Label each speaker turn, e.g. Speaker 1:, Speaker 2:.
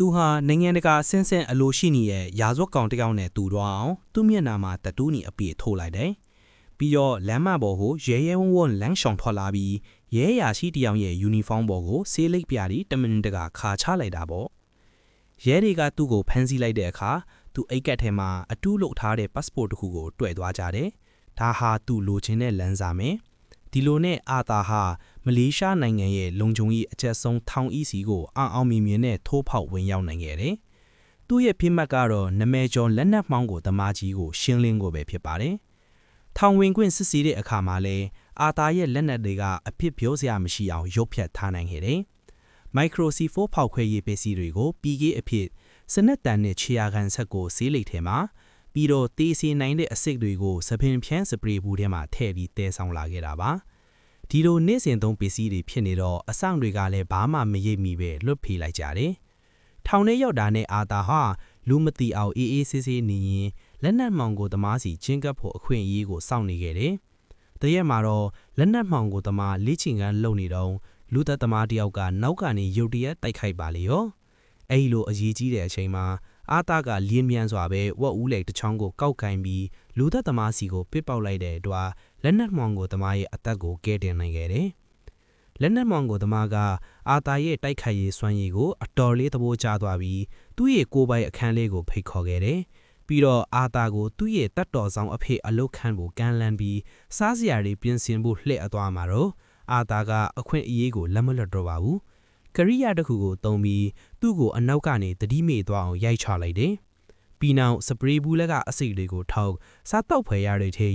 Speaker 1: သူဟာနိုင်ငံတကာဆင်းဆင်းအလိုရှိနေတဲ့ရာဇဝတ်ကောင်တစ်ယောက်နဲ့တူတော့အောင်သူ့မျက်နှာမှာတတူးနီအပြည့်ထိုးလိုက်တယ်။ပြီးတော့လမ်းမပေါ်ကိုရဲရဲဝံ့ဝံ့လမ်းရှောင်ထွက်လာပြီးရဲရာရှိတစ်ယောက်ရဲ့ယူနီဖောင်းပေါ်ကိုဆေးလိပ်ပြားတမင်တကာခါချလိုက်တာပေါ့။ရဲတွေကသူ့ကိုဖမ်းဆီးလိုက်တဲ့အခါသူအိတ်ကက်ထဲမှာအတူးလုပ်ထားတဲ့ passport တစ်ခုကိုတွေ့သွားကြတယ်။ဒါဟာသူ့လိုချင်တဲ့လမ်းစာမယ်။ဒီလိုနဲ့အာသာဟာမလေးရှားနိုင်ငံရဲ့လုံခြုံရေးအကျက်ဆုံးထောင်အီစီကိုအောင်မြင်မြင်နဲ့ထိုးဖောက်ဝင်ရောက်နိုင်ခဲ့တယ်။သူ့ရဲ့ဖြစ်မှတ်ကတော့နမဲကျော်လက်နက်မှောင်းကိုတမားကြီးကိုရှင်းလင်းကိုပဲဖြစ်ပါတယ်။ထောင်ဝင်ခွင့်စစ်ဆေးတဲ့အခါမှာလဲအာသာရဲ့လက်နက်တွေကအဖြစ်ပြောစရာမရှိအောင်ရုပ်ဖြတ်ထားနိုင်ခဲ့တယ်။ Micro C4 ဖောက်ခွဲရေးပစ္စည်းတွေကိုပြီးကေးအဖြစ်စနက်တန်နဲ့ခြေရာခံဆက်ကိုဆေးလိပ်ထဲမှာပြီးတော့တေးစီနိုင်တဲ့အစစ်တွေကိုစပင်ဖြန်းစပရေဘူးထဲမှာထည့်ပြီးတဲဆောင်လာခဲ့တာပါ။ဒီလိုနေ့စဉ်သုံးပစ္စည်းတွေဖြစ်နေတော့အဆောင်တွေကလည်းဘာမှမရိပ်မိပဲလွတ်ဖေးလိုက်ကြတယ်။ထောင်ထဲရောက်တာနဲ့အာသာဟာလူမသိအောင်အေးအေးဆေးဆေးနေရင်လက်နက်မှောင်ကိုသမားစီချင်းကပ်ဖို့အခွင့်အရေးကိုစောင့်နေခဲ့တယ်။တရက်မှာတော့လက်နက်မှောင်ကိုသမားလေ့ကျင့်ခန်းလုပ်နေတော့လူသက်သမားတယောက်ကနောက်ကနေရုတ်တရက်တိုက်ခိုက်ပါလေရော။အဲဒီလိုအရေးကြီးတဲ့အချိန်မှာအာသာကလင်းမြန်စွာပဲဝက်ဦးလေတစ်ချောင်းကိုကောက်ကင်ပြီးလူသက်သမားစီကိုပစ်ပေါက်လိုက်တဲ့အတွက်လက်နက်မှောင်ကိုသမားရဲ့အသက်ကိုကယ်တင်နိုင်ခဲ့တယ်။လက်နက်မှောင်ကိုသမားကအာသာရဲ့တိုက်ခိုက်ရေးစွမ်းရည်ကိုအတော်လေးသဘောကျသွားပြီးသူ့ရဲ့ကိုယ်ပိုင်အခန်းလေးကိုဖိတ်ခေါ်ခဲ့တယ်။ပြီးတော့အာသာကိုသူ့ရဲ့တတ်တော်ဆောင်အဖေအလုတ်ခန့်ကိုကမ်းလှမ်းပြီးစားစရာတွေပြင်ဆင်ဖို့လှည့်အသွားမှာတော့အာသာကအခွင့်အရေးကိုလက်မလွတ်တော့ပါဘူး။ကရိယာတစ်ခုကိုတုံးပြီးသူ့ကိုအနောက်ကနေတတိမေသွားအောင်ရိုက်ချလိုက်တယ်။ပြီးနောက်စပရေဘူးလက်ကအစိတ်တွေကိုထောက်စားတောက်ဖွယ်ရတဲ့ထဲ